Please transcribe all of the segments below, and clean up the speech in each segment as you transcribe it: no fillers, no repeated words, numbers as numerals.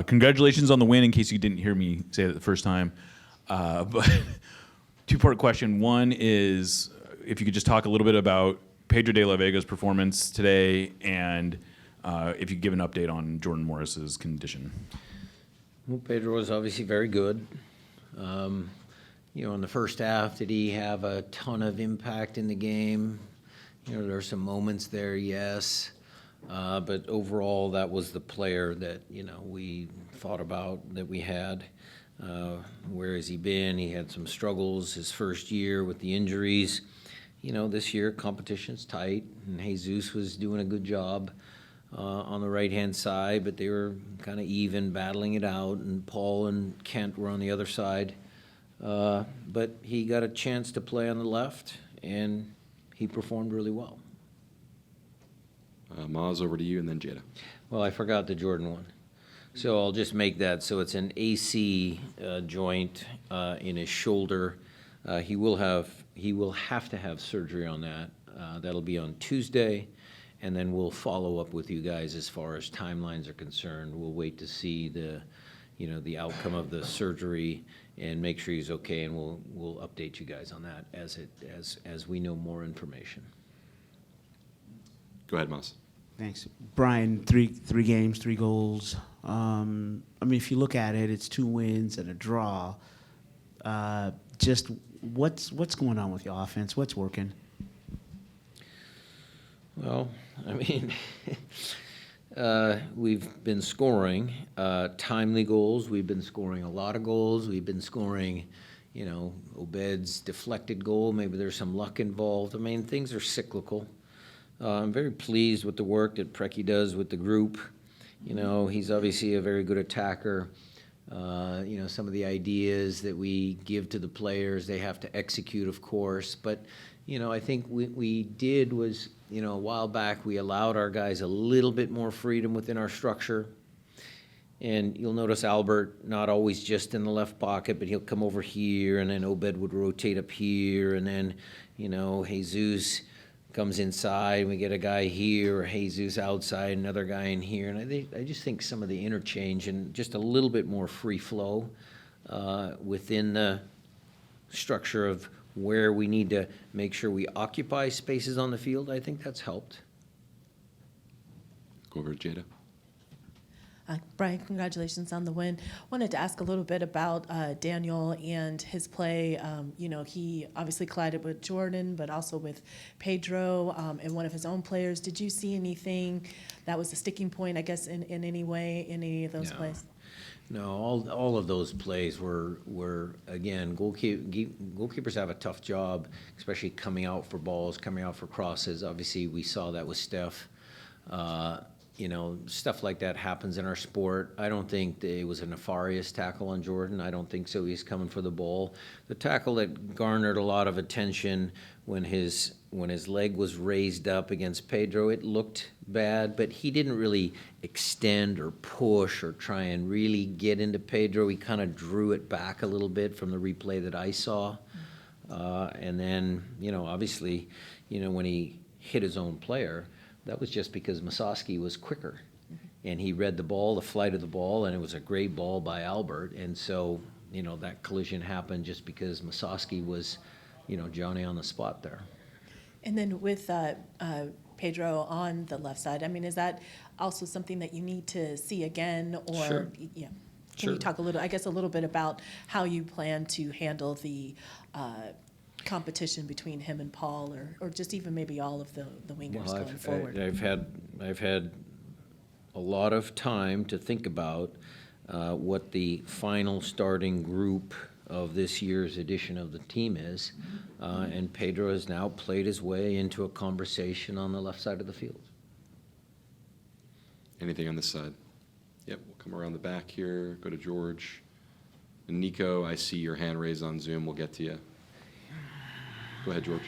Congratulations on the win, in case you didn't hear me say it the first time. But two-part question. One is if you could just talk a little bit about Pedro de la Vega's performance today, and if you could give an update on Jordan Morris's condition. Well, Pedro was obviously very good. In the first half, did he have a ton of impact in the game? There are some moments there, yes. But overall, that was the player that, we thought about that we had. Where has he been? He had some struggles his first year with the injuries. This year, competition's tight, and Jesus was doing a good job on the right-hand side, but they were kind of even, battling it out, and Paul and Kent were on the other side. But he got a chance to play on the left, and he performed really well. Maz, over to you, and then Jada. Well, I forgot the Jordan one. So I'll just make that. So it's an AC joint in his shoulder. He will have to have surgery on that. That'll be on Tuesday, and then we'll follow up with you guys as far as timelines are concerned. We'll wait to see the outcome of the surgery and make sure he's okay, and we'll update you guys on that as we know more information. Go ahead, Maz. Thanks. Brian, three games, 3 goals. If you look at it, it's 2 wins and a draw. Just what's going on with your offense? What's working? Well, we've been scoring timely goals. We've been scoring a lot of goals. We've been scoring, Obed's deflected goal. Maybe there's some luck involved. Things are cyclical. I'm very pleased with the work that Preki does with the group. He's obviously a very good attacker. Some of the ideas that we give to the players, they have to execute, of course. But, I think we did was, a while back, we allowed our guys a little bit more freedom within our structure. And you'll notice Albert not always just in the left pocket, but he'll come over here, and then Obed would rotate up here, and then, Jesus comes inside, and we get a guy here, or Jesus outside, another guy in here. And I just think some of the interchange and just a little bit more free flow within the structure of where we need to make sure we occupy spaces on the field, I think that's helped. Go over to Jada. Brian, congratulations on the win. Wanted to ask a little bit about Daniel and his play. He obviously collided with Jordan, but also with Pedro and one of his own players. Did you see anything that was a sticking point, I guess, in any way, in any of those plays? No, all of those plays were again, goalkeepers have a tough job, especially coming out for balls, coming out for crosses. Obviously, we saw that with Steph. Stuff like that happens in our sport. I don't think it was a nefarious tackle on Jordan. I don't think so. He's coming for the ball. The tackle that garnered a lot of attention when his leg was raised up against Pedro, it looked bad, but he didn't really extend or push or try and really get into Pedro. He kind of drew it back a little bit from the replay that I saw. And then, obviously, when he hit his own player, that was just because Musovski was quicker, and he read the ball, the flight of the ball, and it was a great ball by Albert. And so, that collision happened just because Musovski was, Johnny on the spot there. And then with Pedro on the left side, is that also something that you need to see again? Or, Sure. Yeah. Can you talk a little bit about how you plan to handle the competition between him and Paul, or just even maybe all of the wingers going forward? I've had a lot of time to think about what the final starting group of this year's edition of the team is, and Pedro has now played his way into a conversation on the left side of the field. Anything on this side? Yep, we'll come around the back here, go to George. And Nico, I see your hand raised on Zoom. We'll get to you. Go ahead, George.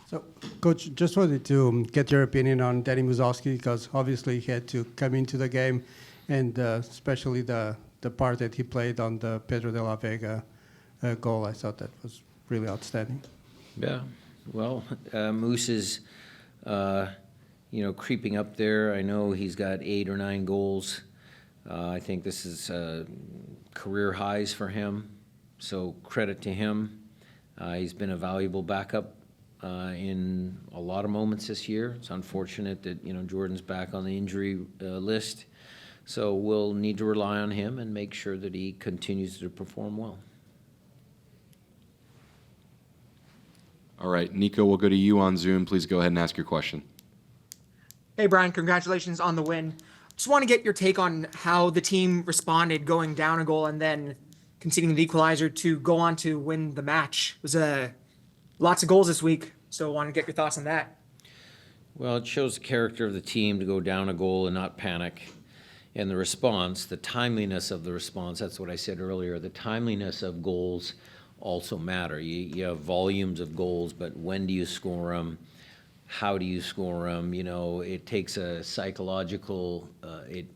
So, Coach, just wanted to get your opinion on Danny Musovski, because obviously he had to come into the game, and especially the part that he played on the Pedro de la Vega goal. I thought that was really outstanding. Yeah, well, Moose is, creeping up there. I know he's got 8 or 9 goals I think this is career highs for him, so credit to him. He's been a valuable backup in a lot of moments this year. It's unfortunate that, Jordan's back on the injury list, so we'll need to rely on him and make sure that he continues to perform well. All right, Nico, we'll go to you on Zoom. Please go ahead and ask your question. Hey, Brian, congratulations on the win. Just want to get your take on how the team responded going down a goal and then conceding the equalizer to go on to win the match. It was lots of goals this week, so I want to get your thoughts on that. Well, it shows the character of the team to go down a goal and not panic. And the response, the timeliness of the response, that's what I said earlier, the timeliness of goals also matter. You have volumes of goals, but when do you score them? How do you score them? It takes a psychological, it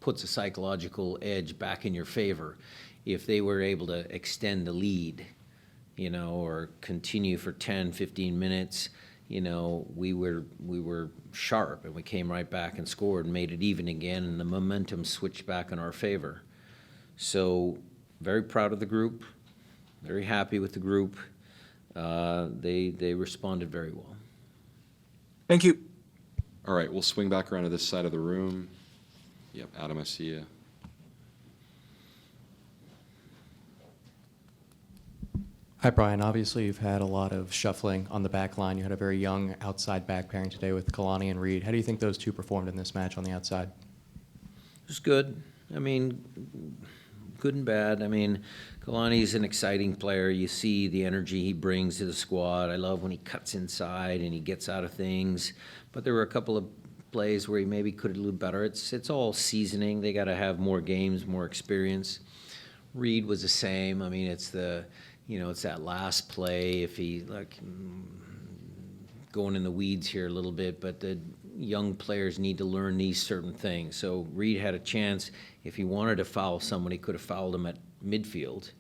puts a psychological edge back in your favor. If they were able to extend the lead, or continue for 10, 15 minutes, we were sharp and we came right back and scored and made it even again, and the momentum switched back in our favor. So very proud of the group, very happy with the group. They responded very well. Thank you. All right, we'll swing back around to this side of the room. Yep, Adam, I see you. Hi, Brian. Obviously, you've had a lot of shuffling on the back line. You had a very young outside back pairing today with Kalani and Reed. How do you think those two performed in this match on the outside? It was good. Good and bad. Kalani's an exciting player. You see the energy he brings to the squad. I love when he cuts inside and he gets out of things. But there were a couple of plays where he maybe could have done better. It's all seasoning. They got to have more games, more experience. Reed was the same. It's that last play, if he, going in the weeds here a little bit, but the young players need to learn these certain things. So Reed had a chance. If he wanted to foul someone, he could have fouled him at midfield,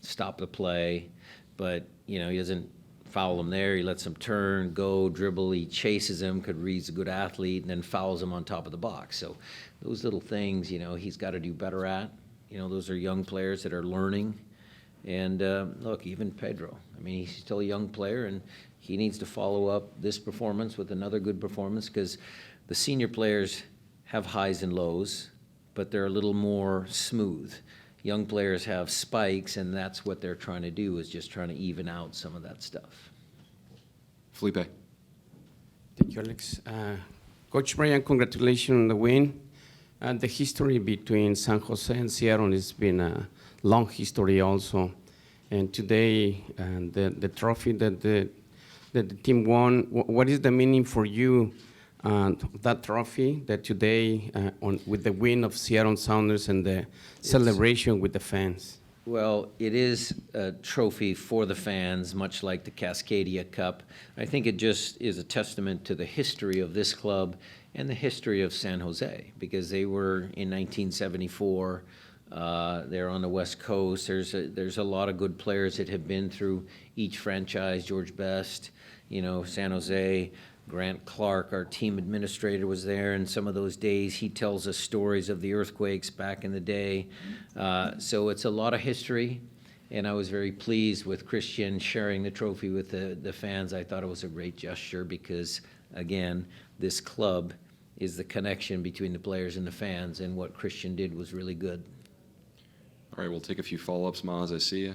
stop the play, but, he doesn't foul him there. He lets him turn, go, dribble. He chases him because Reed's a good athlete, and then fouls him on top of the box. So those little things, he's got to do better at. Those are young players that are learning. And look, even Pedro, he's still a young player, and he needs to follow up this performance with another good performance, because the senior players have highs and lows, but they're a little more smooth. Young players have spikes, and that's what they're trying to do, is just trying to even out some of that stuff. Felipe. Thank you, Alex. Coach Brian, congratulations on the win. The history between San Jose and Seattle has been a long history also. And today, the trophy that the team won, what is the meaning for you, that trophy that today, with the win of Seattle Sounders and the celebration with the fans? Well, it is a trophy for the fans, much like the Cascadia Cup. I think it just is a testament to the history of this club and the history of San Jose, because they were in 1974. They're on the West Coast. There's a lot of good players that have been through each franchise. George Best, San Jose. Grant Clark, our team administrator, was there, and some of those days he tells us stories of the earthquakes back in the day. So it's a lot of history, and I was very pleased with Christian sharing the trophy with the fans. I thought it was a great gesture because, again, this club is the connection between the players and the fans, and what Christian did was really good. All right, we'll take a few follow-ups. Maz, I see you.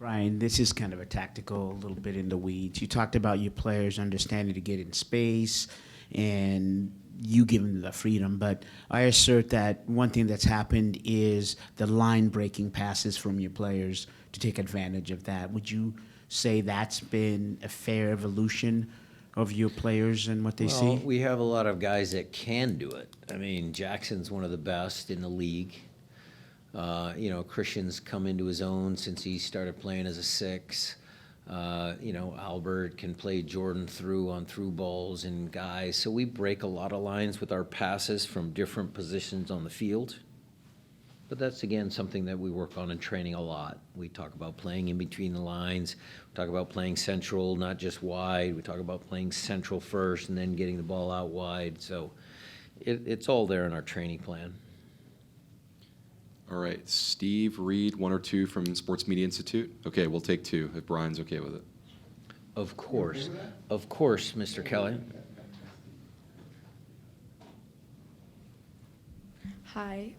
Brian, this is kind of a tactical, a little bit in the weeds. You talked about your players understanding to get in space and you giving them the freedom, but I assert that one thing that's happened is the line-breaking passes from your players to take advantage of that. Would you say that's been a fair evolution of your players and what they see? We have a lot of guys that can do it. Jackson's one of the best in the league. Christian's come into his own since he started playing as a 6. Albert can play Jordan through on through balls and guys. So we break a lot of lines with our passes from different positions on the field. But that's, again, something that we work on in training a lot. We talk about playing in between the lines. We talk about playing central, not just wide. We talk about playing central first and then getting the ball out wide. So It's all there in our training plan. All right, Steve, Reed, one or two from Sports Media Institute. Okay, we'll take two if Brian's okay with it. Of course, Mr. Kelly. Hi.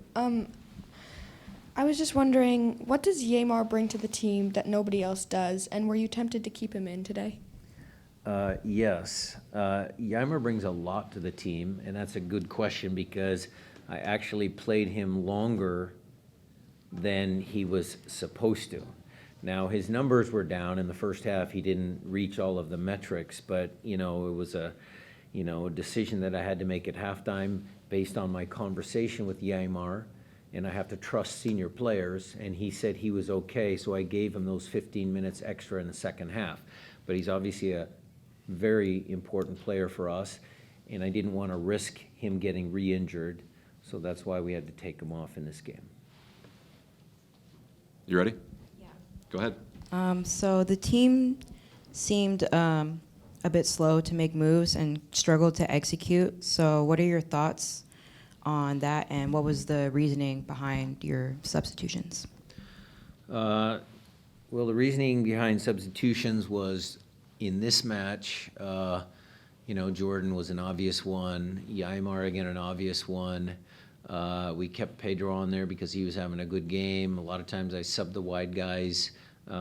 I was just wondering, what does Yamar bring to the team that nobody else does, and were you tempted to keep him in today? Yes. Yeimer brings a lot to the team, and that's a good question because I actually played him longer than he was supposed to. Now, his numbers were down in the first half. He didn't reach all of the metrics, but, it was a decision that I had to make at halftime based on my conversation with Yeimer, and I have to trust senior players, and he said he was okay, so I gave him those 15 minutes extra in the second half. But he's obviously a very important player for us, and I didn't want to risk him getting re-injured, so that's why we had to take him off in this game. You ready? Yeah. Go ahead. So the team seemed a bit slow to make moves and struggled to execute. So what are your thoughts on that, and what was the reasoning behind your substitutions? Well, the reasoning behind substitutions was in this match, Jordan was an obvious one. Yeimer, again, an obvious one. We kept Pedro on there because he was having a good game. A lot of times I subbed the wide guys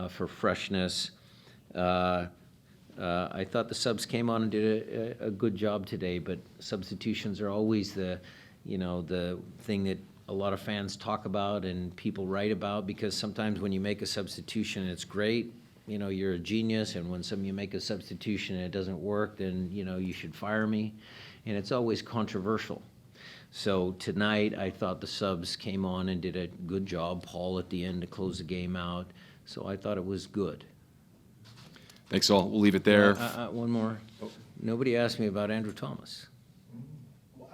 for freshness. I thought the subs came on and did a good job today, but substitutions are always the thing that a lot of fans talk about and people write about, because sometimes when you make a substitution, it's great. You're a genius, and when you make a substitution and it doesn't work, then, you should fire me. And it's always controversial. So tonight, I thought the subs came on and did a good job. Paul at the end to close the game out. So I thought it was good. Thanks all. We'll leave it there. One more. Nobody asked me about Andrew Thomas. What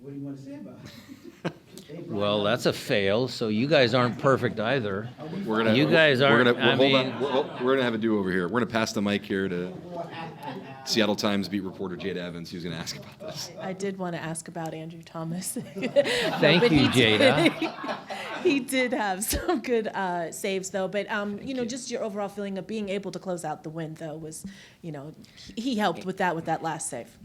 do you want to say about it? Well, that's a fail, so you guys aren't perfect either. We're gonna. You guys aren't. We're gonna have a do over here. We're gonna pass the mic here to Seattle Times beat reporter Jada Evans, who's gonna ask about this. I did want to ask about Andrew Thomas. Thank you, Jada. He did have some good saves, though. But just your overall feeling of being able to close out the win, though, was, he helped with that last save.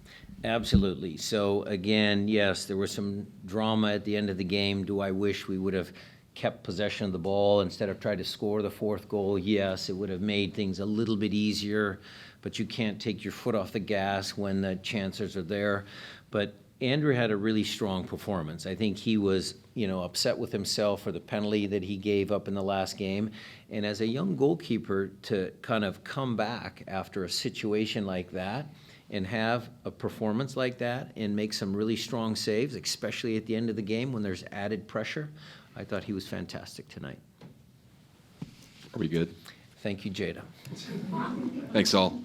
Absolutely. So again, yes, there was some drama at the end of the game. Do I wish we would have kept possession of the ball instead of trying to score the fourth goal? Yes, it would have made things a little bit easier, but you can't take your foot off the gas when the chances are there. But Andrew had a really strong performance. I think he was, upset with himself for the penalty that he gave up in the last game. And as a young goalkeeper, to kind of come back after a situation like that and have a performance like that and make some really strong saves, especially at the end of the game when there's added pressure, I thought he was fantastic tonight. Are we good? Thank you, Jada. Thanks all.